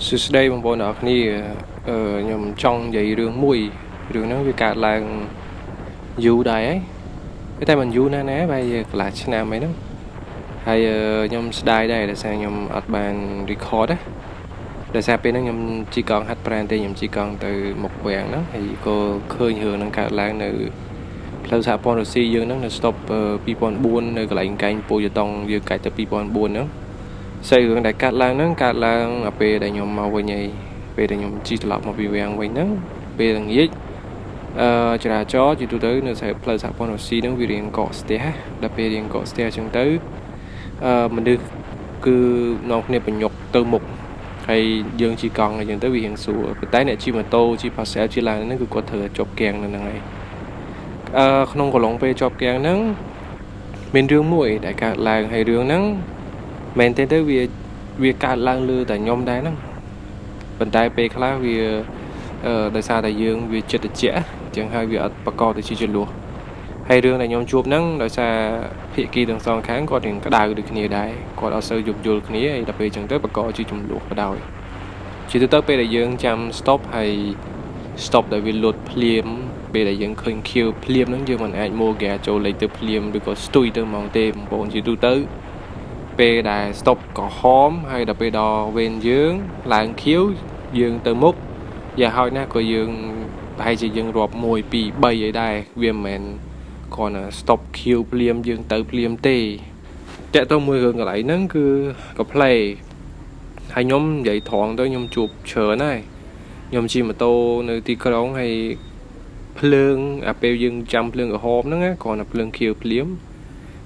សួស្តីបងប្អូនទាំងអស់គ្នាខ្ញុំចង់និយាយរឿងមួយរឿងហ្នឹងវាកើតឡើងយូរដែរហើយតែមិនយូរណាស់ណាបែរជាកន្លះឆ្នាំអីហ្នឹងហើយខ្ញុំស្ដាយដែរដោយសារខ្ញុំអត់បាន record ណាដោយសារពេលហ្នឹងខ្ញុំជិះកង់ហាត់ប្រាណទេខ្ញុំជិះកង់ទៅមុខវាំងហ្នឹងហើយក៏ឃើញរឿងហ្នឹងកើតឡើងនៅផ្លូវសហព័ន្ធរុស្ស៊ីយើងហ្នឹងនៅ stop 2004នៅកន្លែងកែងពូយតុងយើងកាច់ទៅ2004ហ្នឹងស្អីរឿងដែលកាត់ឡើងហ្នឹងកាត់ឡើងពេលដែលខ្ញុំមកវិញហើយពេលដែលខ្ញុំជិះត្រឡប់មកពីវាំងវិញហ្នឹងពេលល្ងាចចរាចរណ៍ជាទូទៅនៅផ្លូវសហព័ន្ធរុស្ស៊ីហ្នឹងវារៀងកកស្ទះដល់ពេលរៀងកកស្ទះអញ្ចឹងទៅមនុស្សគឺនាំគ្នាបញ្ញុកទៅមុខហើយយើងជិះកង់អញ្ចឹងទៅវារៀងស្រួលប៉ុន្តែអ្នកជិះម៉ូតូជិះ Pascal ជិះឡានហ្នឹងគឺគាត់ត្រូវជាប់គាំងនៅហ្នឹងហើយក្នុងកន្លងពេលជាប់គាំងហ្នឹងមានរឿងមួយដែលកើតឡើងហើយរឿងហ្នឹងមែនទេទៅវាកើតឡើងលើតែខ្ញុំដែរហ្នឹងប៉ុន្តែពេលខ្លះវាដោយសារតែយើងវាចិត្តត្រជាក់អញ្ចឹងហើយវាអត់បកកទៅជាចលួសហើយរឿងដែលខ្ញុំជួបហ្នឹងដោយសារភាគីទាំងសងខាងគាត់រៀងក្តៅដូចគ្នាដែរគាត់អត់សូវយោគយល់គ្នាហើយដល់ពេលអញ្ចឹងទៅបកកជាចំនួនក៏ដោយជាទៅពេលដែលយើងចាំ stop ហើយ stop ដែលវាលុតភ្លាមពេលដែលយើងឃើញខៀវភ្លាមហ្នឹងយើងមិនអាចម៉ូហ្គេចូលលេខទៅភ្លាមឬក៏ស្ទុយទៅហ្មងទេបងប្អូនជាទូទៅពេលដែល stop ក៏ហមហើយដល់ពេលដល់វេនយើងឡើងខៀវយើងទៅមុខយ៉ាហើយណាក៏យើងប្រហែលជាយើងរាប់1 2 3អីដែរវាមិនមែនគ្រាន់តែ stop ខៀវភ្លាមយើងទៅភ្លាមទេតាក់ទងមួយរឿងកន្លែងហ្នឹងគឺក៏ផ្លេហើយខ្ញុំនិយាយត្រង់ទៅខ្ញុំជួបច្រើនហើយខ្ញុំជិះម៉ូតូនៅទីក្រុងហើយភ្លើងពេលយើងចាំភ្លើងក្រហមហ្នឹងគ្រាន់តែភ្លើងខៀវភ្លាម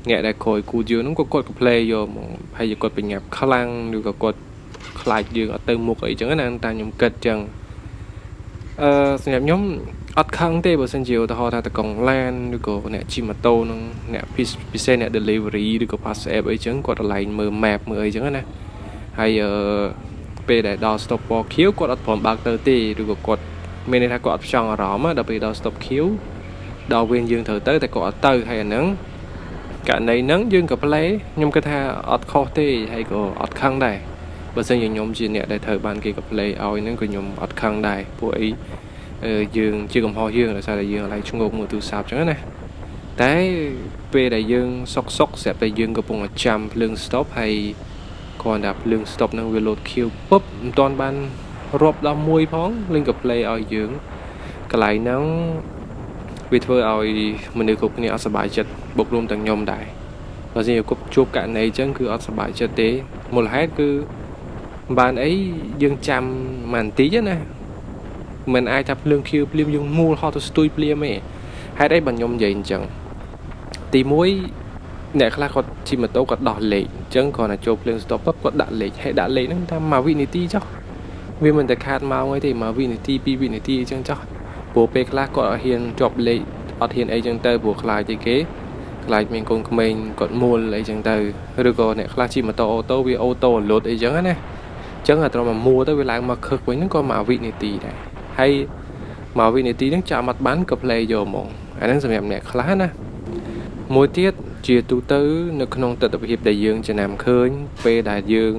អ្នកដែលក្រោយគូយើងហ្នឹងក៏គាត់ក៏ play យកហ្មងហើយគាត់បញ្ញាប់ខ្លាំងឬក៏គាត់ខ្លាចយើងអត់ទៅមុខអីចឹងណាតែខ្ញុំគិតចឹងសម្រាប់ខ្ញុំអត់ខឹងទេបើសិនជាឧទាហរណ៍ថាតកង់ឡានឬក៏អ្នកជិះម៉ូតូហ្នឹងអ្នកពិសេសអ្នក delivery ឬក៏ pass app អីចឹងគាត់កន្លែងមើល map មើលអីចឹងណាហើយពេលដែលដល់ stop ពណ៌ខៀវគាត់អត់ព្រមបើកទៅទេឬក៏គាត់មានន័យថាគាត់អត់ផ្ចង់អារម្មណ៍ដល់ពេលដល់ stop ខៀវដល់វេនយើងត្រូវទៅតែគាត់អត់ទៅហើយអាហ្នឹងករណីហ្នឹងយើងក៏ play ខ្ញុំគិតថាអត់ខុសទេហើយក៏អត់ខឹងដែរបើសិនជាខ្ញុំជាអ្នកដែលត្រូវបានគេក៏ play ឲ្យហ្នឹងក៏ខ្ញុំអត់ខឹងដែរព្រោះអីយើងជាកំហុសយើងដោយសារតែយើងកន្លែងឈ្ងោកមើលទូរស័ព្ទអញ្ចឹងណាតែពេលដែលយើងសុកស្រាប់តែយើងកំពុងចាំភ្លើង stop ហើយគ្រាន់តែភ្លើង stop ហ្នឹងវាលោតខៀវពុបមិនទាន់បានរាប់ដល់1ផងលេងក៏ play ឲ្យយើងកន្លែងហ្នឹងវាធ្វើឲ្យមនុស្សគ្រប់គ្នាអត់សប្បាយចិត្តបូករួមទាំងខ្ញុំដែរបើនិយាយគប់ជួបករណីអញ្ចឹងគឺអត់សប្បាយចិត្តទេមូលហេតុគឺបានអីយើងចាំមិនតិចណាមិនអាចថាភ្លើងខៀវភ្លាមយើងមូលហត់ទៅស្ទួយភ្លាមទេហេតុអីបើខ្ញុំនិយាយអញ្ចឹងទី1អ្នកខ្លះគាត់ជិះម៉ូតូគាត់ដោះលេខអញ្ចឹងគ្រាន់តែចូលភ្លើង stop គាត់ដាក់លេខហើយដាក់លេខហ្នឹងតាម1វិនាទីចុះវាមិនតែខាតម៉ោងអីទេ1វិនាទី2វិនាទីអញ្ចឹងចុះព្រោះពេលខ្លះគាត់អត់ហ៊ានជាប់លេខអត់ហ៊ានអីចឹងទៅព្រោះខ្លាចទេគេខ្លាចមានកូនក្មេងគាត់មូលអីចឹងទៅឬក៏អ្នកខ្លះជិះម៉ូតូអូតូវាអូតូលុតអីចឹងណាអញ្ចឹងអាត្រឹមមកមួទៅវាឡើងមកខឹកវិញហ្នឹងក៏1វិនាទីដែរហើយ1វិនាទីហ្នឹងចាំអត់បានក៏ play យកហ្មងអាហ្នឹងសម្រាប់អ្នកខ្លះណាមួយទៀតជាទូទៅនៅក្នុងទស្សនវិជ្ជាដែលយើងចំណាំឃើញពេលដែលយើង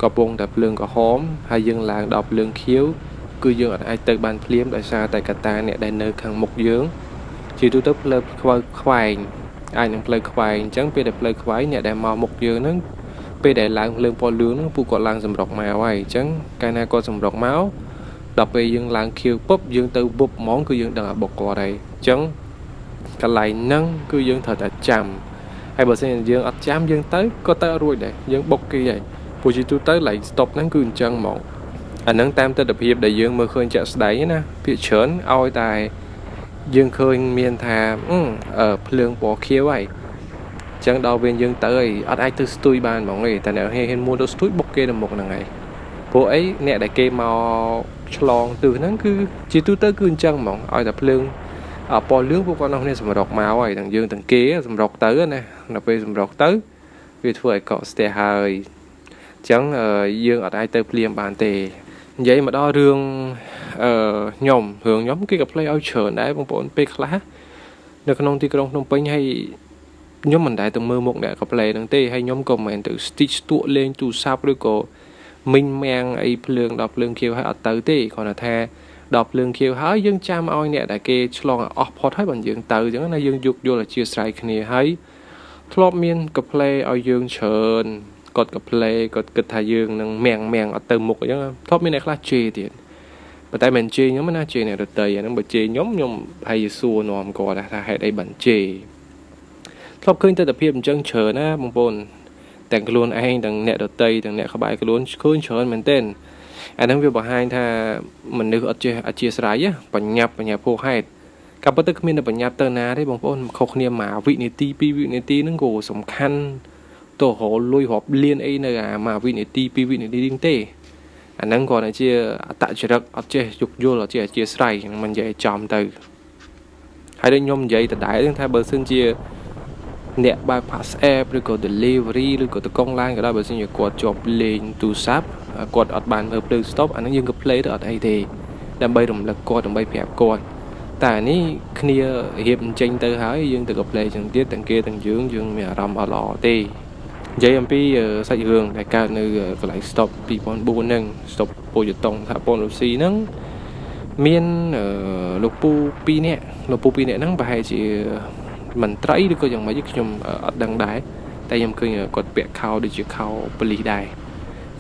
កំពុងតែភ្លើងក្រហមហើយយើងឡើងដល់ភ្លើងខៀវគឺយើងអត់អាចទៅបានភ្លាមដោយសារតែកត្តាអ្នកដែលនៅខាងមុខយើងជាទូទៅផ្លូវខ្វែងអាចនឹងផ្លូវខ្វែងអញ្ចឹងពេលដែលផ្លូវខ្វែងអ្នកដែលមកមុខយើងហ្នឹងពេលដែលឡើងភ្លើងពណ៌លឿងហ្នឹងពួកគាត់ឡើងសម្រុកមកហើយអញ្ចឹងកាលណាគាត់សម្រុកមកដល់ពេលយើងឡើងខៀវពុបយើងទៅបុបហ្មងគឺយើងដឹងអាបុកគាត់ហើយអញ្ចឹងកន្លែងហ្នឹងគឺយើងត្រូវតែចាំហើយបើសិនជាយើងអត់ចាំយើងទៅក៏ទៅអត់រួចដែរយើងបុកគេហើយព្រោះជាទូទៅឡើង stop ហ្នឹងគឺអញ្ចឹងហ្មងអាហ្នឹងតាមទស្សនវិជ្ជាដែលយើងមើលឃើញជាក់ស្ដែងណាភាគច្រើនឲ្យតែយើងឃើញមានថាភ្លើងពណ៌ខៀវហើយអញ្ចឹងដល់ពេលយើងទៅហើយអត់អាចទៅស្ទួយបានហ្មងទេតែអ្នកហ៊ានមួលទៅស្ទួយបុកគេទៅមុខហ្នឹងហើយព្រោះអីអ្នកដែលគេមកឆ្លងទិសហ្នឹងគឺជាទូទៅគឺអញ្ចឹងហ្មងឲ្យតែភ្លើងពណ៌លឿងពួកគាត់នៅគ្នាសម្រុកមកហើយទាំងយើងទាំងគេសម្រុកទៅណាដល់ពេលសម្រុកទៅវាធ្វើឲ្យកកស្ទះហើយអញ្ចឹងយើងអត់អាចទៅភ្លាមបានទេនិយាយមកដល់រឿងខ្ញុំគេក៏ play ឲ្យច្រើនដែរបងប្អូនពេលខ្លះនៅក្នុងទីក្រុងភ្នំពេញហើយខ្ញុំមិនដែលទៅមើលមុខអ្នកក៏ play ហ្នឹងទេហើយខ្ញុំក៏មិនមែនទៅ stitch ស្ទក់លេងទូរស័ព្ទឬក៏ mình mang ấy lương đọc lương kêu hay ở tới thì còn là the đọc lương kêu hay dương chăm oi nè đại kê chlong ở pot hay bằng dương tới chẳng là dương dục vô là chia sẻ cái này hay thọp miên cặp play ở dương chờn cột cặp play cột cật thái dương nâng mèng ở từ một chẳng thọp miên này là chê tiền và tại mình chê nhóm nó chê này được tây nó bởi chê nhóm hay xua nòm có là hay đây bản chê thọp khơi tới tập hiệp chân chờn á bông bồnแต่งกลุ่นไอ้ดังเนี่ยดตย์ดังเนี่ยขบายกลุ่นคืนเชิญมันเต้นอันนั้นวิบให้ถ้ามันนึกอาเจียสายอะปัญญาพวกให้กับปตึกมีแต่ปัญญาเตอร์นาได้บางคนเขาเนี่ยมาวินิตีปีวินิตีนั่งโกสำคัญตัวเขาลุยหอบเลียนไอ้เนี่ยมาวินิตีปีวินิตีดิ้งเต้อันนั้นก่อนอาเจียตัดเชือกอาเจียยุกโยอาเจียเจียสายมันใหญ่จอมเตอให้ได้ย่อมใหญ่แต่ได้ทั้งท้ายเบอร์เซนเจียเนี่ยบายพาสแอปหรือก็เดลิเวอรี่หรือก็ตัวกล้องล่างก็ได้แบบสิ่งอย่างกดจบเลนตูซับกดอัดบานเพิ่มเติมสต็อปอันนั้นยังกับเพลย์ตัวอัดไอเดียดับใบดมแล้วกดดับใบแผลกดแต่นี่เคลียร์เหียบจริงตัวหายยังตัวกับเพลย์จังเตี้ยตังเกตังยืงยังมีอารมณ์อร่อยตีใจยังปีใส่เรื่องในการนึกก็ไหลสต็อปปีปอนบูนึงสต็อปโปรยตรงถ้าปอนลูซีนั่งเมียนลูกปูปีเนี่ยนั่งไปจีmình thấy được có dòng máy giúp nhom đăng đái tại nhom cứ cột bẹ khao được chữ khao poli đài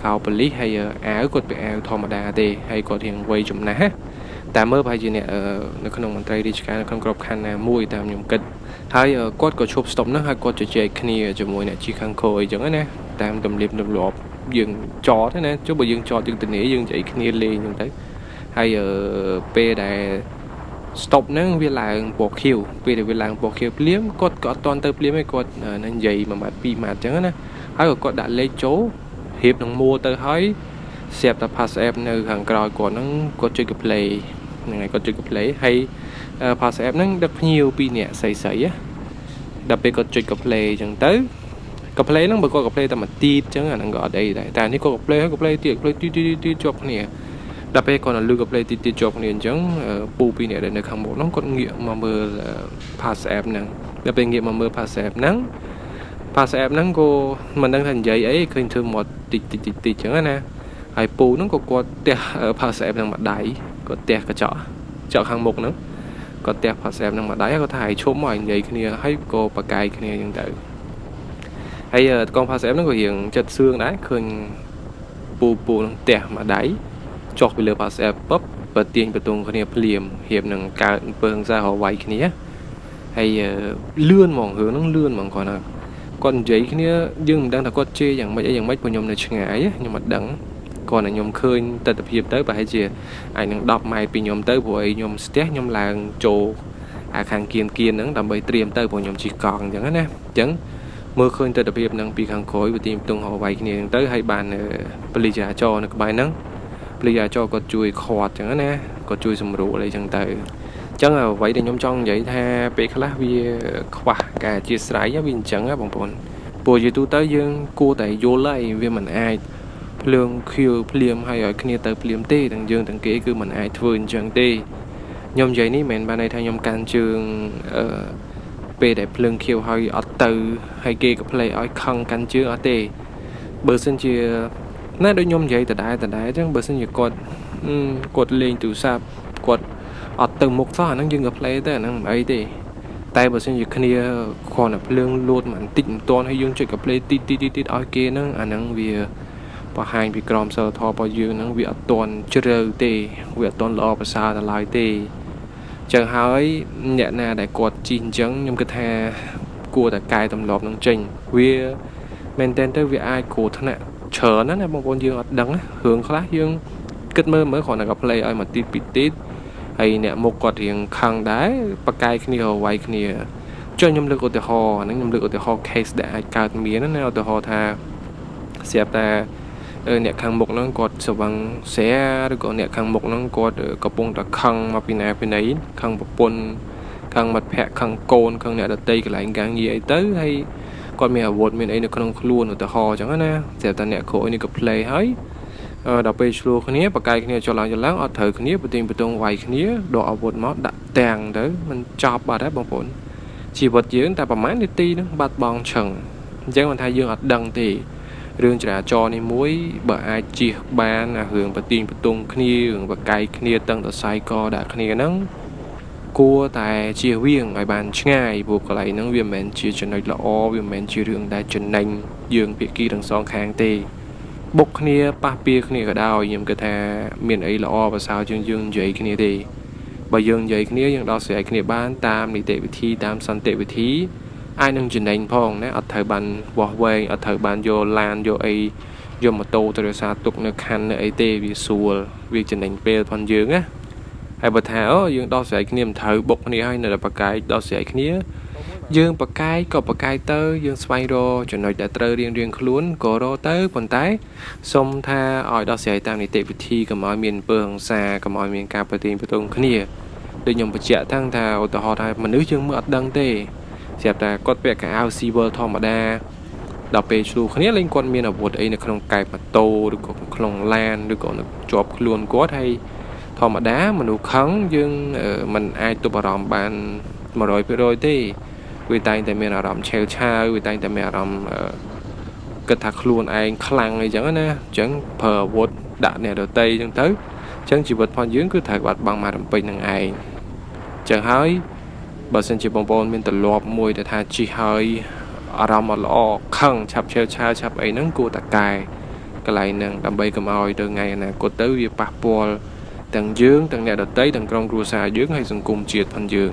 khao poli hay áo cột bẹ áo thò mà đà tê hay cột hiện quay chùm náแต่เมื่อไปจีเนี่ยในขนมมันไตรดิชการในขนมกรอบคันมวยตามยมกิดให้กดก็ชบสต็อปนั่งให้กดจะเจคณีจะมวยเนี่ยจีคังโคยจังนะตามดำเลียบดำหลบยืงจอthếนะจุบยืงจอจึงตัวนี้ยืงใจคณีเลยยังthấy hay p đại stop nâng về làng bỏ khiêu về để về làng bỏ khiêu liếm có toàn tập liếm hay có nên dày mà pi mà chẳng á hay có đã lấy chỗ hiệp能mua tới hỏi xếp tập pass app nơi hàng còi của nó có chơi cái play này có chơi cái play hay pass app nó rất nhiều pi nhẹ sấy á đặc biệt có chơi cái play chẳng tới cái play nó bởi có cái play tầm mà tít chẳng là nó gọi đây đạiแต่นี่ก็ play ตีจบเนี่ยดับไปก่อนลือกับเลยติดจบเนี่ยจังปูปีเนี่ยในข้างบนน้องกดเงี่ยมาเมื่อพาสแอปนั่งดับไปเงี่ยมาเมื่อพาสแอปนั่งก็มันตั้งทันใจไอ้เคยเธอหมดติดจังนะไอ้ปูน้องก็กดเตะพาสแอปนั่งมาได้ก็เตะกระเจาะข้างบนนั่งก็เตะพาสแอปนั่งมาได้ก็ถ่ายชมmọi người kiaให้ก็ปากกายkiaอย่างเดิมไอ้กองพาสแอปนั่งก็อย่างจัดเสื่องได้เคยปูนั่งเตะมาได้จอกไปเลยพาสแอปปุ๊บเปิดเตียงประตูคนนี้เปลี่ยนเหียบหนึ่งการเปิงra họไว้คนนี้ให้เลื่อนมองเหือนั่งเลื่อนมองก่อนนะก่อนใจคนนี้ยังดังแต่ก็เจอย่างไม่พอยมในช่างไงยังมาดังก่อนน่ะยมเคยแต่เพียบtới và hay chia ai năng đọc mai bịยมtới buổiยมstressยมlàng trồ hàng kiên nắng đầm bầy tiêm tới buổiยมchỉ còn chẳng á chẳng mưa khơi tới tập hiệp năng bị hàng khối và tìm tung họ vay cái này tới hai bàn beli trả cho nó bài nắng bây giờ cho có chui khọt chẳng nè có chui sầm rượu lại chẳng tới chẳng là vậy để nhóm trong vậy tha bị khá vì khoa cả chia sẻ với mình chẳng á bọn buổi giờ tôi tới dương cô tại vô lại vì mình ai lương khiêu liêm hay ở kia tới liêm tê thằng dương thằng kia cứ mình ai thường chẳng tê nhóm vậy ní mình ban này thay nhóm can trường về để lương khiêu hay ở từ hay kia có play ở không can chưa ở tê bờ sân chiaน่าได้ยมใหญ่แต่ได้จังเบอร์สิ่งกดเลงตูซาบกดอัดตึงมุกซ่านั่งยืนกับเพลย์แต่นั่งไอ้ดิแต่เบอร์สิ่งคณีคอนเรื่องโหลดมันติดตอนให้ยืนจุดกับเพลย์ติดเอาเกนั่งอันนั่งเวียพอหายไปกรอมเซอร์ทอพอยืนนั่งเวียตอนเจริญเตเวียตอนรอภาษาลายเตจังหายเนี่ยน่าได้กดจีนจังยมกระแทกลัวแต่กายตำรวจนั่งจริงเวียเมนเทนเตอร์เวียไอโกรธน่ะเฉินนั่นแหละบางคนยืนดังนะหึงคลายืนกึศเมื่อขอหนักกับเพลย์ไอ้มาติดไอ้เนี่ยมกกอดเรียงคังได้ปากกายขี้เอาไว้ขี้จนยมเลือกเอาแต่หอนั่งยมเลือกเอาแต่หอเคสได้การมีนั่นเอาแต่หอทาเสียบแต่เนี่ยคังมกนั่งกอดสว่างเสียหรือก็เนี่ยคังมกนั่งกอดกระปงตะคังมาปีไหนคังปะปนคังมัดแพะคังโกนคังเนี่ยตะเตยกับหลายการยี่ไอ้เต้ให้ก่อนมีอาวุธมีไอ้เนี่ยขนมขลุ่นแต่หอจังนะเสียแต่เนี่ยโคไอ้นี่ก็เพลย์ให้ดับไปชัวคนนี้ปากกายคนนี้จะล้างเอาเถอะคนนี้ประตูไวคนนี้ดอกอาวุธมอดัดแต่งเด้อมันจับบาดได้บางคนชีวิตยืนแต่ประมาณนิดตีนึงบาดบองเฉิงยังมันทายยืนอัดดังตี រឿងចរាចរណ៍នេះមួយបើអាចជៀសបានអារឿងប្រទីងបន្ទង់គ្នារឿងបកាយគ្នាតឹងតសៃកដាក់គ្នាហ្នឹងគួរតែជៀសវាងឲ្យបានឆ្ងាយព្រោះកន្លែងហ្នឹងវាមិនមែនជាចំណុចល្អវាមិនមែនជារឿងដែលចំណេញយើងភាគីទាំងសងខាងទេបុកគ្នាប៉ះពាល់គ្នាក៏ដោយខ្ញុំគិតថាមានអីល្អប្រសើរជាងយើងនិយាយគ្នាទេបើយើងនិយាយគ្នាយើងដោះស្រាយគ្នាបានតាមនីតិវិធីតាមសន្តិវិធីអាចនឹងចំណេញផងណាអត់ត្រូវបានវាស់វែងអត់ត្រូវបានយកឡានយកអីយកម៉ូតូទៅរក្សាទុកនៅខណ្ឌនៅអីទេវាស្រួលវាចំណេញពេលផងយើងណាហើយបើថាយើងដោះស្រាយគ្នាមិនត្រូវបុកគ្នាហើយនៅតែប្រកែកដោះស្រាយគ្នាយើងប្រកែកក៏ប្រកែកទៅយើងស្វែងរកចំណុចដែលត្រូវរៀងខ្លួនក៏រកទៅប៉ុន្តែសុំថាឲ្យដោះស្រាយតាមនីតិវិធីកុំឲ្យមានអំពើហិង្សាកុំឲ្យមានការប្រទីងបន្ទង់គ្នាដូចខ្ញុំបញ្ជាក់ថាឧទាហរណ៍ថាមនុស្សយើងមើលអត់ដឹងទេស្រាប់តែគាត់ពាក់កៅអៅស៊ីវិលធម្មតាដល់ពេលឆ្លូគ្នាលេងគាត់មានអាវុធអីនៅក្នុងកែបម៉ូតូឬក៏ក្នុងឡានឬក៏នៅជាប់ខ្លួនគាត់ហើយធម្មតាមនុស្សខឹងយើងមិនអាចទប់អារម្មណ៍បាន 100% ទេវាតែងតែមានអារម្មណ៍ឆេវឆាវវាតែងតែមានអារម្មណ៍គិតថាខ្លួនឯងខ្លាំងអីចឹងណាអញ្ចឹងប្រើអាវុធដាក់អ្នកដទៃអញ្ចឹងទៅអញ្ចឹងជីវិតផងយើងគឺត្រូវបាត់បង់មករំពេចនឹងឯងអញ្ចឹងហើយបើសិនជាបងប្អូនមានទម្លាប់មួយដែលថាជីហើយអារម្មណ៍អត់ល្អខឹងឆាប់ឆេវឆាវឆាប់អីហ្នឹងគួរតែកែកន្លែងហ្នឹងដើម្បីកុំឲ្យទៅថ្ងៃអនាគតទៅវាប៉ះពាល់ទាំងយើងទាំងអ្នកដទៃទាំងក្រុមគ្រួសារយើងហើយសង្គមជាតិផងយើង